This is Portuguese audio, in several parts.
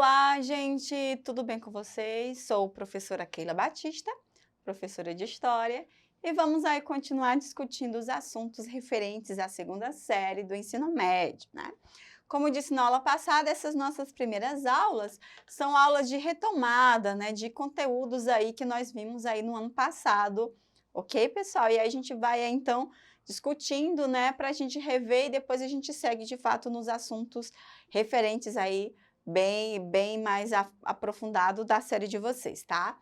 Olá, gente, tudo bem com vocês? Sou a professora Keila Batista, professora de História, e vamos aí continuar discutindo os assuntos referentes à segunda série do ensino médio, né? Como eu disse na aula passada, essas nossas primeiras aulas são aulas de retomada, né, de conteúdos aí que nós vimos aí no ano passado, ok, pessoal? E aí a gente vai então discutindo, né, para a gente rever e depois a gente segue de fato nos assuntos referentes aí bem mais aprofundado da série de vocês, tá?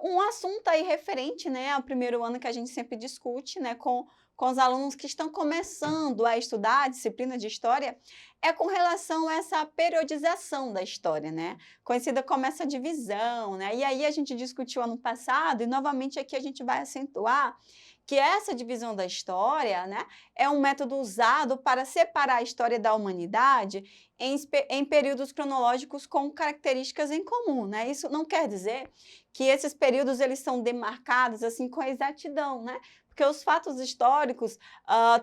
Um assunto aí referente, né, ao primeiro ano que a gente sempre discute, né, com os alunos que estão começando a estudar a disciplina de História, é com relação a essa periodização da história, né, conhecida como essa divisão, né, e aí a gente discutiu ano passado e novamente aqui a gente vai acentuar que essa divisão da história, né, é um método usado para separar a história da humanidade em períodos cronológicos com características em comum, né? Isso não quer dizer que esses períodos eles são demarcados assim com exatidão, né? Porque os fatos históricos,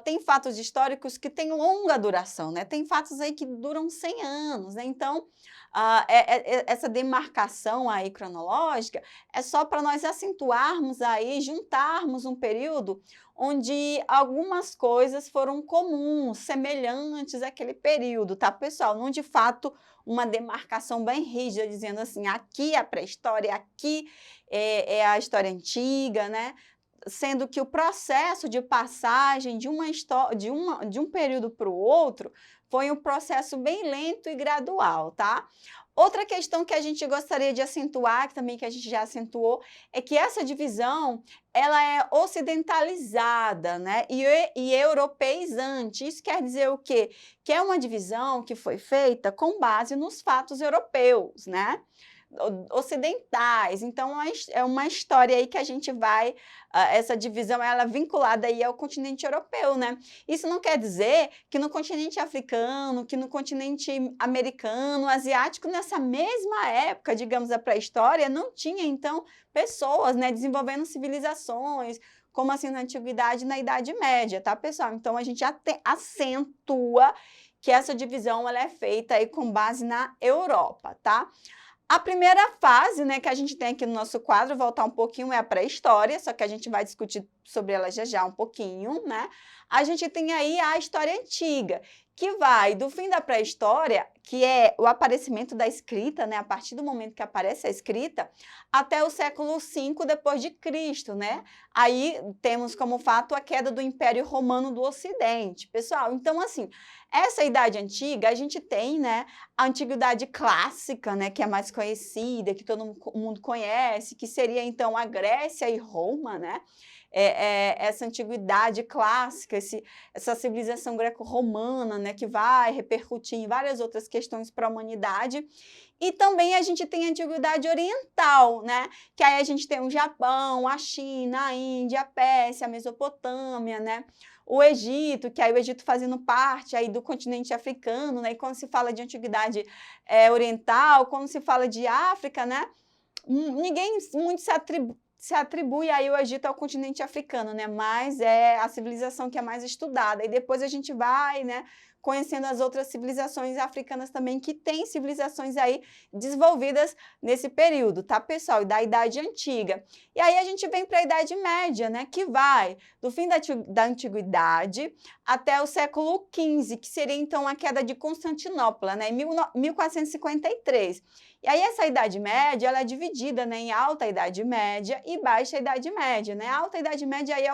tem fatos históricos que têm longa duração, né? Tem fatos aí que duram 100 anos, né? Então, essa demarcação aí cronológica é só para nós acentuarmos aí, juntarmos um período onde algumas coisas foram comuns, semelhantes àquele período, tá, pessoal? Não de fato uma demarcação bem rígida, dizendo assim, aqui é a pré-história, aqui é a história antiga, né? Sendo que o processo de passagem de de um período para o outro foi um processo bem lento e gradual, tá? Outra questão que a gente gostaria de acentuar, que também que a gente já acentuou, é que essa divisão ela é ocidentalizada, né? E europeizante. Isso quer dizer o quê? Que é uma divisão que foi feita com base nos fatos europeus, né? Ocidentais, então é uma história aí que a gente vai, essa divisão ela é vinculada aí ao continente europeu, né? Isso não quer dizer que no continente africano, que no continente americano, asiático, nessa mesma época, digamos, da pré-história, não tinha então pessoas, né, desenvolvendo civilizações, como assim na Antiguidade e na Idade Média, tá, pessoal? Então a gente acentua que essa divisão ela é feita aí com base na Europa, tá? A primeira fase, né, que a gente tem aqui no nosso quadro, voltar um pouquinho, é a pré-história, só que a gente vai discutir sobre ela já um pouquinho, né? A gente tem aí a história antiga, que vai do fim da pré-história, que é o aparecimento da escrita, né, a partir do momento que aparece a escrita, até o século V depois de Cristo, né? Aí temos como fato a queda do Império Romano do Ocidente. Pessoal, então assim, essa idade antiga, a gente tem, né, a antiguidade clássica, né, que é mais conhecida, que todo mundo conhece, que seria então a Grécia e Roma, né? Essa antiguidade clássica, essa civilização greco-romana, né, que vai repercutir em várias outras questões para a humanidade. E também a gente tem a antiguidade oriental, né, que aí a gente tem o Japão, a China, a Índia, a Pérsia, a Mesopotâmia, né, o Egito, que aí o Egito fazendo parte aí do continente africano, né, e quando se fala de antiguidade oriental, quando se fala de África, né, ninguém muito se atribui aí o Egito ao continente africano, né? Mas é a civilização que é mais estudada. E depois a gente vai, né, conhecendo as outras civilizações africanas também, que têm civilizações aí desenvolvidas nesse período, tá, pessoal? Da Idade Antiga. E aí a gente vem para a Idade Média, né, que vai do fim da Antiguidade até o século XV, que seria então a queda de Constantinopla, né, em 1453. E aí essa Idade Média, ela é dividida, né, em Alta Idade Média e Baixa Idade Média, né? A Alta Idade Média aí é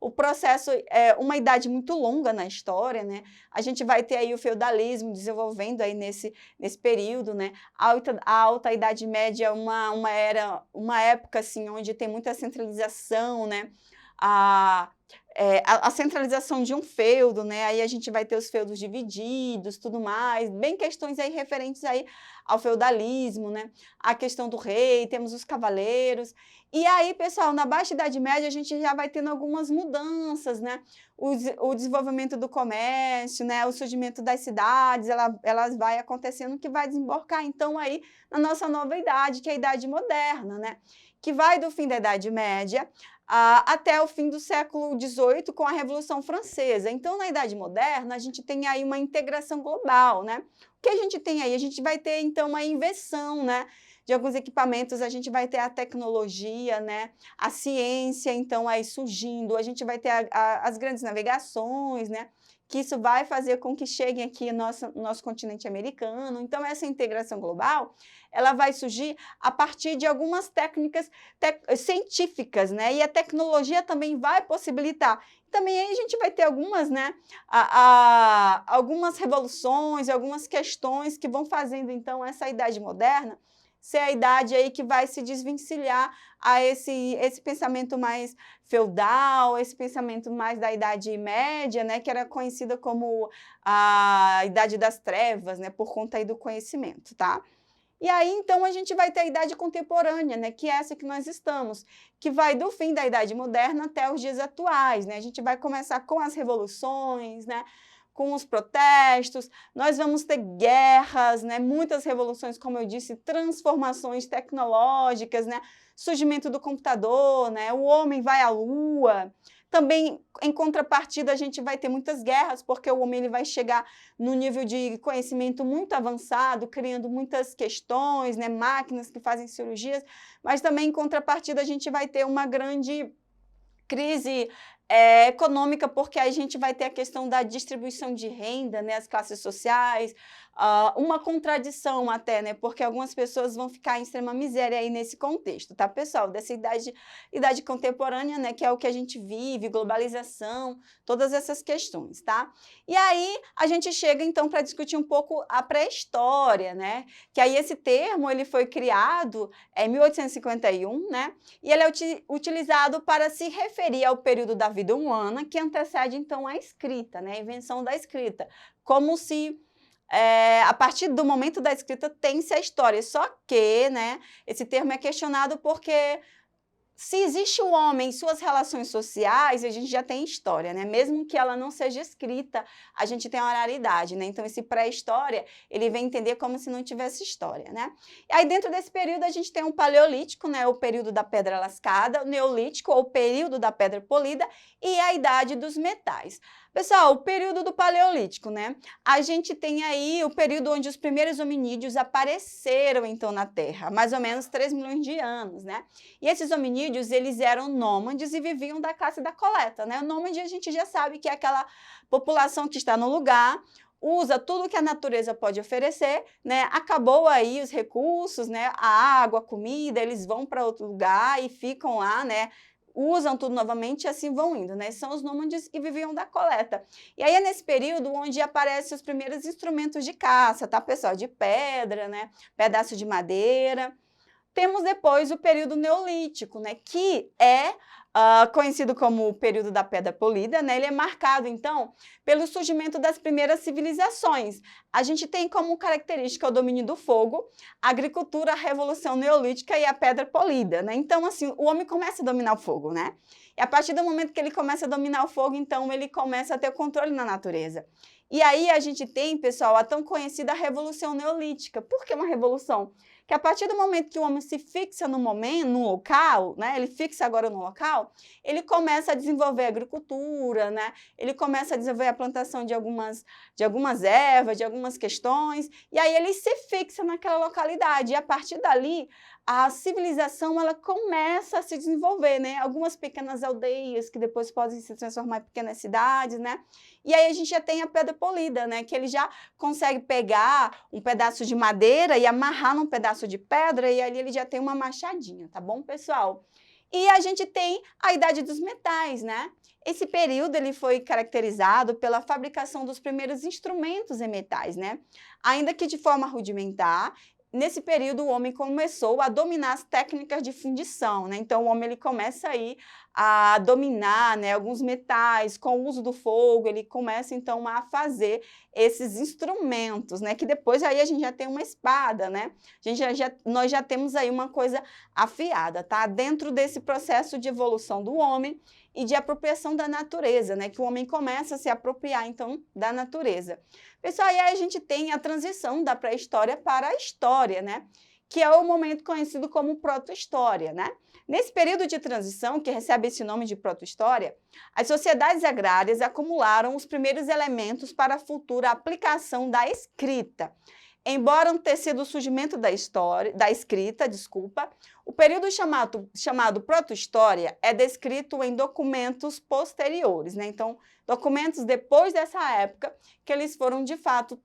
o processo, uma idade muito longa na história, né? A gente vai ter aí o feudalismo desenvolvendo aí nesse período, né? A Alta Idade Média é uma época, assim, onde tem muita centralização, né? A centralização de um feudo, né? Aí a gente vai ter os feudos divididos, tudo mais, bem questões aí referentes aí ao feudalismo, né? A questão do rei, temos os cavaleiros. E aí, pessoal, na Baixa Idade Média a gente já vai tendo algumas mudanças, né? O desenvolvimento do comércio, né? O surgimento das cidades, elas vai acontecendo que vai desembocar então aí na nossa nova idade, que é a Idade Moderna, né? Que vai do fim da Idade Média até o fim do século XVIII com a Revolução Francesa. Então, na Idade Moderna, a gente tem aí uma integração global, né? O que a gente tem aí? A gente vai ter, então, uma invenção, né, de alguns equipamentos, a gente vai ter a tecnologia, né, a ciência, então, aí surgindo, a gente vai ter as grandes navegações, né, que isso vai fazer com que cheguem aqui no nosso continente americano. Então, essa integração global, ela vai surgir a partir de algumas técnicas científicas, né, e a tecnologia também vai possibilitar. Também aí a gente vai ter algumas, né, algumas revoluções, algumas questões que vão fazendo, então, essa idade moderna ser a idade aí que vai se desvencilhar a esse pensamento mais feudal, esse pensamento mais da Idade Média, né, que era conhecida como a Idade das Trevas, né, por conta aí do conhecimento, tá? E aí, então, a gente vai ter a idade contemporânea, né, que é essa que nós estamos, que vai do fim da Idade Moderna até os dias atuais, né? A gente vai começar com as revoluções, né, com os protestos, nós vamos ter guerras, né, muitas revoluções, como eu disse, transformações tecnológicas, né, surgimento do computador, né, o homem vai à lua. Também, em contrapartida, a gente vai ter muitas guerras, porque o homem ele vai chegar num nível de conhecimento muito avançado, criando muitas questões, né, máquinas que fazem cirurgias, mas também, em contrapartida, a gente vai ter uma grande crise econômica, porque a gente vai ter a questão da distribuição de renda, né, as classes sociais, uma contradição até, né, porque algumas pessoas vão ficar em extrema miséria aí nesse contexto, tá, pessoal? Dessa idade contemporânea, né, que é o que a gente vive, globalização, todas essas questões, tá? E aí a gente chega, então, para discutir um pouco a pré-história, né, que aí esse termo ele foi criado em 1851, né, e ele é utilizado para se referir ao período da vida humana que antecede, então, a escrita, né, a invenção da escrita, como se a partir do momento da escrita tem-se a história, só que, né, esse termo é questionado porque se existe o homem em suas relações sociais, a gente já tem história, né? Mesmo que ela não seja escrita, a gente tem a oralidade, né? Então, esse pré-história, ele vem entender como se não tivesse história, né? E aí, dentro desse período, a gente tem o paleolítico, né? O período da pedra lascada, o neolítico, ou o período da pedra polida, e a idade dos metais. Pessoal, o período do paleolítico, né? A gente tem aí o período onde os primeiros hominídeos apareceram, então, na Terra, mais ou menos 3 milhões de anos, né? E esses hominídeos, eles eram nômades e viviam da caça e da coleta, né? O nômade a gente já sabe que é aquela população que está no lugar, usa tudo que a natureza pode oferecer, né? Acabou aí os recursos, né? A água, a comida, eles vão para outro lugar e ficam lá, né? Usam tudo novamente e assim vão indo, né? São os nômades e viviam da coleta. E aí é nesse período onde aparecem os primeiros instrumentos de caça, tá, pessoal? De pedra, né? Pedaço de madeira. Temos depois o período neolítico, né, que é conhecido como o período da pedra polida, né, ele é marcado, então, pelo surgimento das primeiras civilizações. A gente tem como característica o domínio do fogo, a agricultura, a revolução neolítica e a pedra polida, né? Então, assim, o homem começa a dominar o fogo, né? E a partir do momento que ele começa a dominar o fogo, então, ele começa a ter controle na natureza. E aí a gente tem, pessoal, a tão conhecida revolução neolítica. Por que uma revolução? Que a partir do momento que o homem se fixa no momento, no local, né, ele fixa agora no local, ele começa a desenvolver a agricultura, né, ele começa a desenvolver a plantação de algumas ervas, de algumas questões, e aí ele se fixa naquela localidade, e a partir dali, a civilização ela começa a se desenvolver, né, algumas pequenas aldeias que depois podem se transformar em pequenas cidades, né, e aí a gente já tem a pedra polida, né, que ele já consegue pegar um pedaço de madeira e amarrar num pedaço de pedra e ali ele já tem uma machadinha, tá bom, pessoal? E a gente tem a idade dos metais, né? Esse período ele foi caracterizado pela fabricação dos primeiros instrumentos em metais, né? Ainda que de forma rudimentar. Nesse período, o homem começou a dominar as técnicas de fundição, né? Então, o homem ele começa aí a dominar, né, alguns metais com o uso do fogo, ele começa, então, a fazer esses instrumentos, né? Que depois aí a gente já tem uma espada, né? Nós já temos aí uma coisa afiada, tá? Dentro desse processo de evolução do homem e de apropriação da natureza, né? Que o homem começa a se apropriar, então, da natureza. Pessoal, aí a gente tem a transição da pré-história para a história, né? que é o momento conhecido como proto-história, né? Nesse período de transição, que recebe esse nome de proto-história, as sociedades agrárias acumularam os primeiros elementos para a futura aplicação da escrita. Embora não tenha sido o surgimento da escrita, o período chamado proto-história é descrito em documentos posteriores, né? Então, documentos depois dessa época, que eles foram, de fato,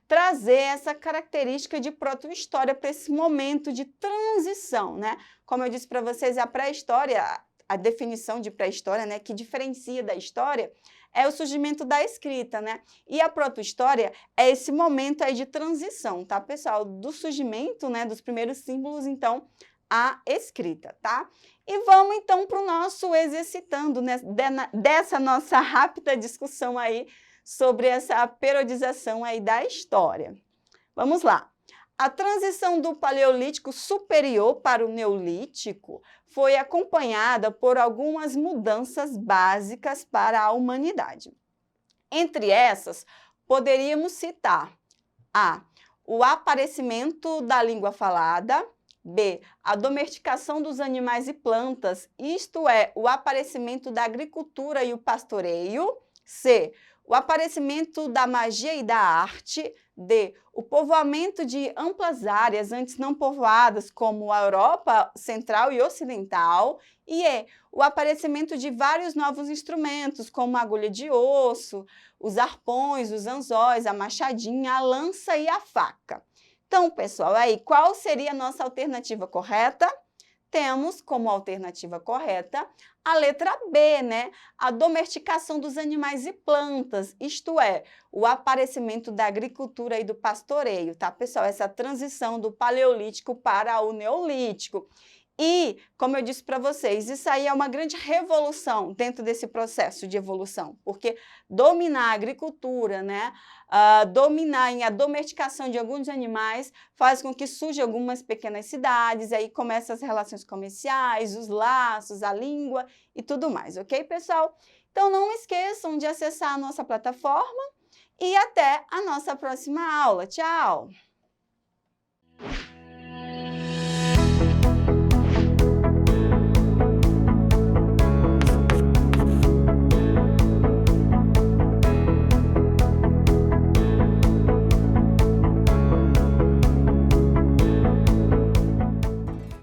trazer essa característica de proto-história para esse momento de transição, né? Como eu disse para vocês, a pré-história, a definição de pré-história, né, que diferencia da história, é o surgimento da escrita, né? E a proto-história é esse momento aí de transição, tá, pessoal? Do surgimento, né, dos primeiros símbolos, então, à escrita, tá? E vamos, então, para o nosso exercitando, né, dessa nossa rápida discussão aí sobre essa periodização aí da história. Vamos lá. A transição do Paleolítico Superior para o Neolítico foi acompanhada por algumas mudanças básicas para a humanidade. Entre essas, poderíamos citar a. O aparecimento da língua falada, b. A domesticação dos animais e plantas, isto é, o aparecimento da agricultura e o pastoreio, c. O aparecimento da magia e da arte, d. O povoamento de amplas áreas antes não povoadas, como a Europa Central e Ocidental, e e. O aparecimento de vários novos instrumentos, como a agulha de osso, os arpões, os anzóis, a machadinha, a lança e a faca. Então, pessoal, aí qual seria a nossa alternativa correta? Temos como alternativa correta a letra B, né? A domesticação dos animais e plantas, isto é, o aparecimento da agricultura e do pastoreio, tá, pessoal? Essa transição do Paleolítico para o Neolítico. E, como eu disse para vocês, isso aí é uma grande revolução dentro desse processo de evolução, porque dominar a agricultura, né, dominar a domesticação de alguns animais faz com que surjam algumas pequenas cidades, aí começam as relações comerciais, os laços, a língua e tudo mais, ok, pessoal? Então, não esqueçam de acessar a nossa plataforma e até a nossa próxima aula. Tchau!